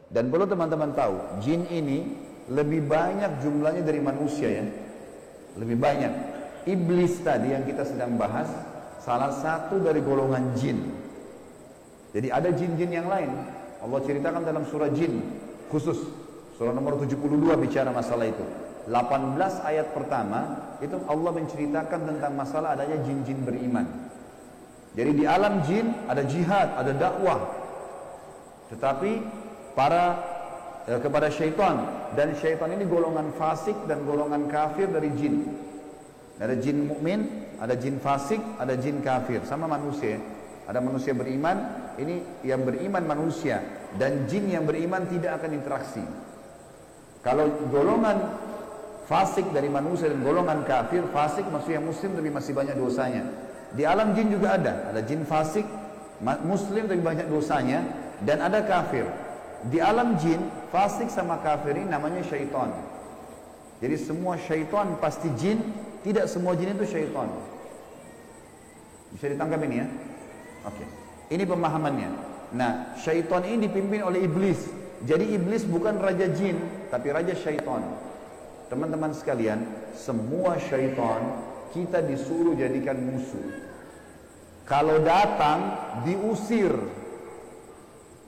Dan perlu teman-teman tahu, jin ini lebih banyak jumlahnya dari manusia ya. Lebih banyak. Iblis tadi yang kita sedang bahas, salah satu dari golongan jin. Jadi ada jin-jin yang lain. Allah ceritakan dalam surah jin khusus. Surah nomor 72 bicara masalah itu. 18 ayat pertama, itu Allah menceritakan tentang masalah adanya jin-jin beriman. Jadi di alam jin ada jihad, ada dakwah. Tetapi kepada syaitan, dan syaitan ini golongan fasik dan golongan kafir dari jin. Ada jin mukmin, ada jin fasik, ada jin kafir, sama manusia. Ada manusia beriman, ini yang beriman manusia, dan jin yang beriman tidak akan interaksi. Kalau golongan fasik dari manusia dan golongan kafir, fasik maksudnya muslim tapi masih banyak dosanya. Di alam jin juga ada jin fasik, muslim tapi banyak dosanya, dan ada kafir. Di alam jin, fasik sama kafir ini namanya syaitan. Jadi semua syaitan pasti jin, tidak semua jin itu syaitan. Bisa ditangkap ini ya? Oke. Ini pemahamannya. Nah, syaitan ini dipimpin oleh iblis. Jadi iblis bukan raja jin, tapi raja syaitan. Teman-teman sekalian, semua syaitan kita disuruh jadikan musuh. Kalau datang, diusir.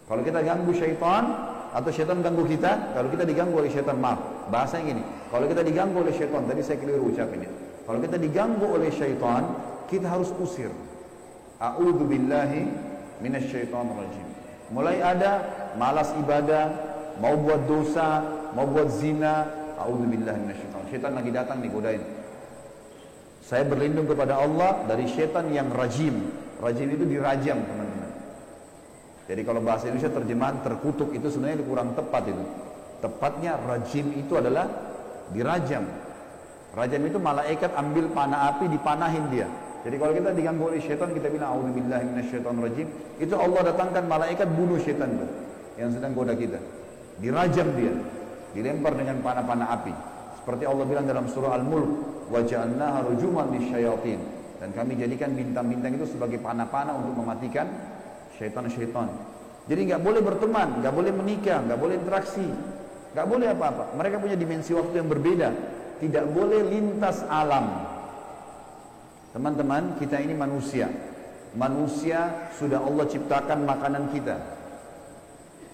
Kalau kita ganggu syaitan, atau syaitan ganggu kita, kalau kita diganggu oleh syaitan, maaf, bahasanya gini, kalau kita diganggu oleh syaitan, tadi saya keliru ucapinnya, kalau kita diganggu oleh syaitan, kita harus usir. A'udzu billahi minasyaitonir rajim. Mulai ada malas ibadah, mau buat dosa, mau buat zina, a'udzu billahi minasyaitonir. Syaitan lagi datang nih godain. Saya berlindung kepada Allah dari syaitan yang rajim. Rajim itu dirajam, teman-teman. Jadi kalau bahasa Indonesia terjemahan terkutuk itu sebenarnya kurang tepat itu. Tepatnya rajim itu adalah dirajam. Rajam itu malaikat ambil panah api dipanahin dia. Jadi kalau kita diganggu oleh syaitan, kita bilang a'udzubillahi minasyaitonirrajim, itu Allah datangkan malaikat bunuh syaitan itu yang sedang goda kita. Dirajam dia, dilempar dengan panah-panah api. Seperti Allah bilang dalam surah Al-Mulk, wa ja'alnaha rujuman lisyayatin, dan kami jadikan bintang-bintang itu sebagai panah-panah untuk mematikan syaitan-syaitan. Jadi nggak boleh berteman, nggak boleh menikah, nggak boleh interaksi, nggak boleh apa-apa. Mereka punya dimensi waktu yang berbeda. Tidak boleh lintas alam. Teman-teman, kita ini manusia. Manusia sudah Allah ciptakan makanan kita.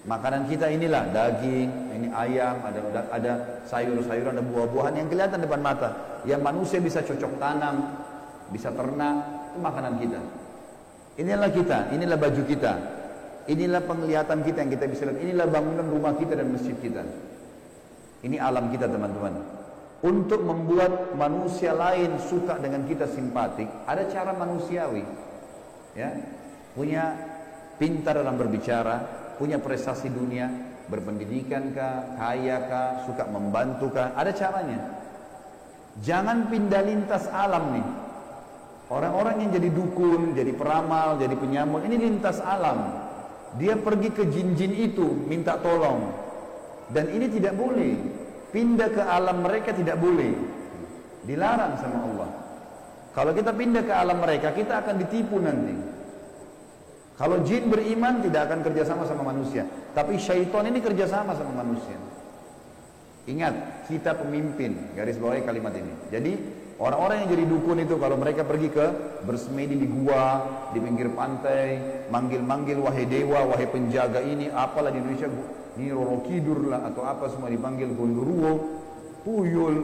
Makanan kita inilah daging, ini ayam, ada sayur-sayuran, ada buah-buahan yang kelihatan depan mata. Yang manusia bisa cocok tanam, bisa ternak, itu makanan kita. Inilah kita, inilah baju kita, inilah penglihatan kita yang kita bisa lihat, inilah bangunan rumah kita dan masjid kita. Ini alam kita, teman-teman. Untuk membuat manusia lain suka dengan kita, simpatik, ada cara manusiawi, ya, punya pintar dalam berbicara, punya prestasi dunia, berpendidikan kah, kaya kah, suka membantu kah, ada caranya. Jangan pindah lintas alam nih. Orang-orang yang jadi dukun, jadi peramal, jadi penyamun, ini lintas alam. Dia pergi ke jin-jin itu, minta tolong. Dan ini tidak boleh. Pindah ke alam mereka tidak boleh. Dilarang sama Allah. Kalau kita pindah ke alam mereka, kita akan ditipu nanti. Kalau jin beriman tidak akan kerjasama sama manusia. Tapi syaitan ini kerjasama sama manusia. Ingat, kita pemimpin. Garis bawahi kalimat ini. Jadi, orang-orang yang jadi dukun itu kalau mereka pergi ke bersemedi di gua, di pinggir pantai, manggil-manggil wahai dewa, wahai penjaga ini, apalah di Indonesia, ini Roro Kidur lah atau apa semua dipanggil Gondoruo, Tuyul.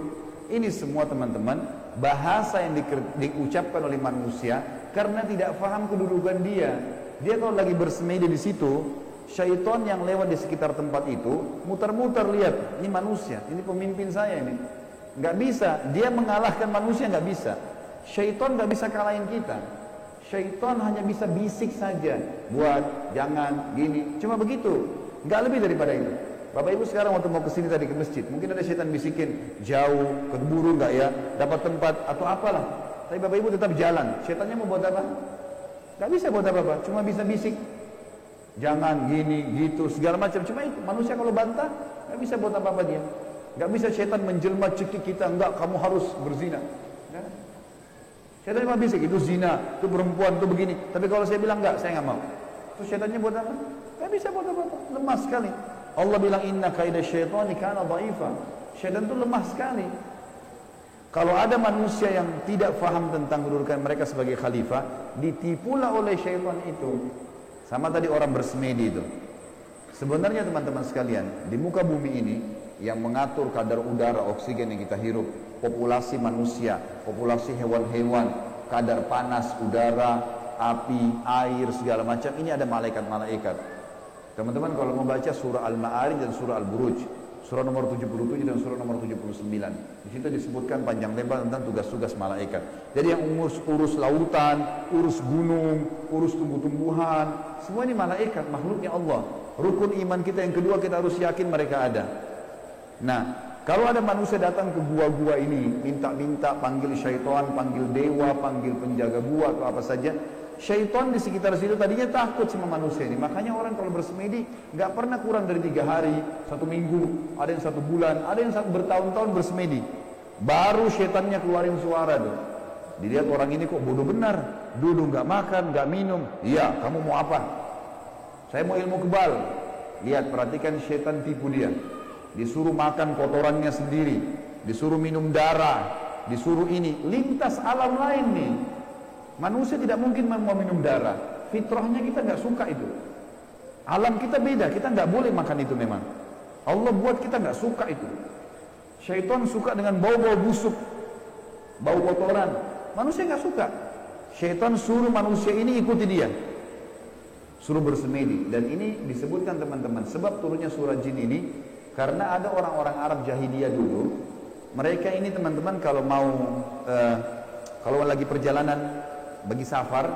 Ini semua teman-teman bahasa yang diucapkan oleh manusia karena tidak paham kedudukan dia. Dia kalau lagi bersemedi di situ, syaitan yang lewat di sekitar tempat itu muter-muter lihat, ini manusia, ini pemimpin saya ini. Nggak bisa, dia mengalahkan manusia nggak bisa. Syaitan nggak bisa kalahin kita. Syaitan hanya bisa bisik saja, buat, jangan, gini, cuma begitu, nggak lebih daripada itu. Bapak Ibu sekarang waktu mau kesini tadi ke masjid, mungkin ada syaitan bisikin, jauh, keburu nggak ya, dapat tempat atau apalah. Tapi Bapak Ibu tetap jalan. Syaitannya mau buat apa? Nggak bisa buat apa-apa, cuma bisa bisik, jangan, gini, gitu, segala macam. Cuma itu, manusia kalau bantah nggak bisa buat apa-apa dia. Gak bisa syaitan menjelma cekik kita, enggak, kamu harus berzina. Ya? Syaitan cuma bisik, itu zina, itu perempuan, itu begini. Tapi kalau saya bilang enggak, saya enggak mau. Terus syaitannya buat apa? Gak bisa buat apa-apa, lemah sekali. Allah bilang inna kaida syaitani kana dha'ifa. Syaitan itu lemah sekali. Kalau ada manusia yang tidak faham tentang kedudukan mereka sebagai khalifah, ditipulah oleh syaitan itu. Sama tadi orang bersemedi itu. Sebenarnya teman-teman sekalian, di muka bumi ini yang mengatur kadar udara, oksigen yang kita hirup, populasi manusia, populasi hewan-hewan, kadar panas, udara, api, air, segala macam, ini ada malaikat-malaikat. Teman-teman kalau mau baca surah Al-Ma'arij dan surah Al-Buruj, surah nomor 77 dan surah nomor 79. Di situ disebutkan panjang lebar tentang tugas-tugas malaikat. Jadi yang urus lautan, urus gunung, urus tumbuh-tumbuhan, semua ini malaikat, makhluknya Allah. Rukun iman kita yang kedua, kita harus yakin mereka ada. Nah, kalau ada manusia datang ke gua-gua ini, minta-minta, panggil syaitan, panggil dewa, panggil penjaga gua atau apa saja, syaitan di sekitar situ tadinya takut sama manusia ini. Makanya orang kalau bersemedi nggak pernah kurang dari 3 hari, 1 minggu, ada yang 1 bulan, ada yang bertahun-tahun bersemedi. Baru syaitannya keluarin suara tuh. Dilihat orang ini kok bodoh benar, duduk nggak makan, nggak minum. Iya, kamu mau apa? Saya mau ilmu kebal. Lihat, perhatikan syaitan tipu dia. Disuruh makan kotorannya sendiri, disuruh minum darah, disuruh ini. Lintas alam lain nih. Manusia tidak mungkin mau minum darah. Fitrahnya kita nggak suka itu. Alam kita beda, kita nggak boleh makan itu memang. Allah buat kita nggak suka itu. Syaitan suka dengan bau-bau busuk, bau kotoran. Manusia nggak suka. Syaitan suruh manusia ini ikuti dia, suruh bersemedi. Dan ini disebutkan teman-teman, sebab turunnya surah jin ini karena ada orang-orang Arab jahiliyah dulu. Mereka ini teman-teman kalau mau kalau lagi perjalanan bagi safar,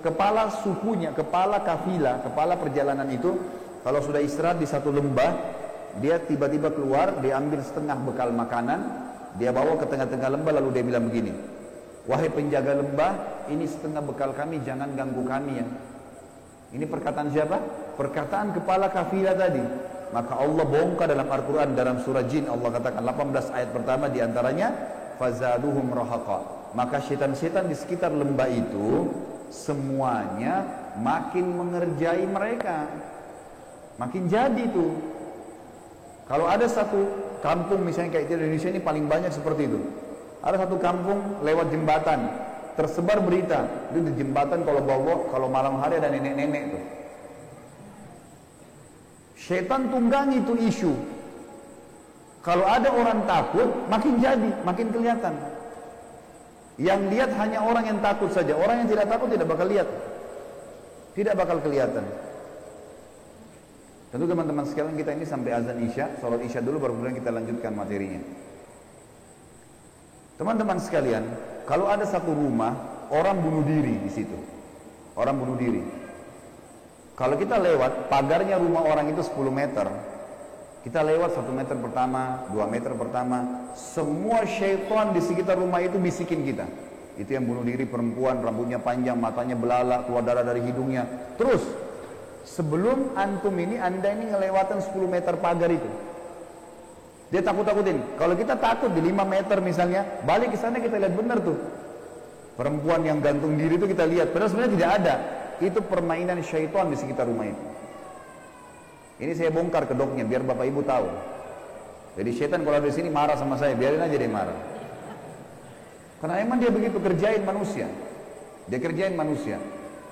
kepala sukunya, kepala kafilah, kepala perjalanan itu kalau sudah istirahat di satu lembah, dia tiba-tiba keluar, dia ambil setengah bekal makanan, dia bawa ke tengah-tengah lembah, lalu dia bilang begini, wahai penjaga lembah, ini setengah bekal kami, jangan ganggu kami ya. Ini perkataan siapa? Perkataan kepala kafilah tadi. Maka Allah bongkar dalam Al-Quran, dalam surah Jin, Allah katakan 18 ayat pertama diantaranya, fazaduhum rahaqa. Maka syaitan-syaitan di sekitar lembah itu semuanya makin mengerjai mereka, makin jadi tuh. Kalau ada satu kampung misalnya kayak di Indonesia ini paling banyak seperti itu. Ada satu kampung lewat jembatan, tersebar berita itu di jembatan kalau malam hari ada nenek-nenek tuh. Syaitan tunggangi itu isu. Kalau ada orang takut, makin jadi, makin kelihatan. Yang lihat hanya orang yang takut saja. Orang yang tidak takut tidak bakal lihat. Tidak bakal kelihatan. Tentu teman-teman sekalian, kita ini sampai azan Isya, sholat Isya dulu baru kemudian kita lanjutkan materinya. Teman-teman sekalian, kalau ada satu rumah, orang bunuh diri di situ. Orang bunuh diri. Kalau kita lewat, pagarnya rumah orang itu 10 meter. Kita lewat 1 meter pertama, 2 meter pertama, semua syaitan di sekitar rumah itu bisikin kita. Itu yang bunuh diri perempuan, rambutnya panjang, matanya belalak, keluar darah dari hidungnya. Terus, sebelum antum ini, anda ini ngelewatan 10 meter pagar itu. Dia takut-takutin. Kalau kita takut di 5 meter misalnya, balik ke sana kita lihat benar tuh. Perempuan yang gantung diri itu kita lihat, padahal sebenarnya tidak ada. Itu permainan syaitan di sekitar rumah itu. Ini saya bongkar kedoknya biar bapak ibu tahu. Jadi syaitan kalau ada di sini marah sama saya, biarin aja dia marah. Karena emang dia begitu kerjain manusia. Dia kerjain manusia.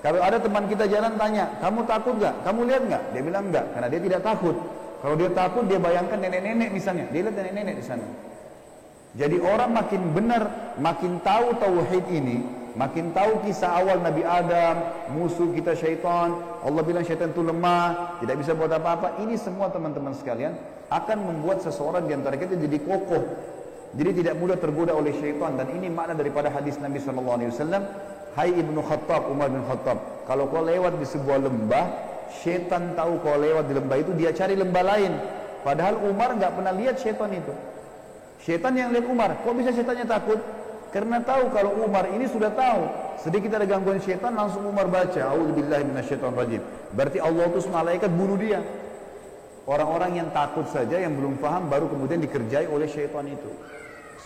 Kalau ada teman kita jalan tanya, kamu takut gak? Kamu lihat gak? Dia bilang enggak, karena dia tidak takut. Kalau dia takut, dia bayangkan nenek-nenek misalnya. Dia lihat nenek-nenek di sana. Jadi orang makin benar, makin tahu tauhid ini, makin tahu kisah awal Nabi Adam, musuh kita syaitan, Allah bilang syaitan itu lemah, tidak bisa buat apa-apa. Ini semua teman-teman sekalian akan membuat seseorang di antara kita jadi kokoh, jadi tidak mudah tergoda oleh syaitan. Dan ini makna daripada hadis Nabi SAW. Hai Ibnu Khattab, Umar bin Khattab, kalau kau lewat di sebuah lembah, syaitan tahu kau lewat di lembah itu, dia cari lembah lain. Padahal Umar nggak pernah lihat syaitan itu. Syaitan yang lihat Umar. Kok bisa syaitannya takut? Karena tahu kalau Umar ini sudah tahu sedikit ada gangguan syaitan, langsung Umar baca A'udzubillahi minasyaitonirrajim. Berarti Allah utus malaikat bunuh dia. Orang-orang yang takut saja, yang belum paham, baru kemudian dikerjai oleh syaitan itu.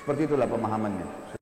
Seperti itulah pemahamannya.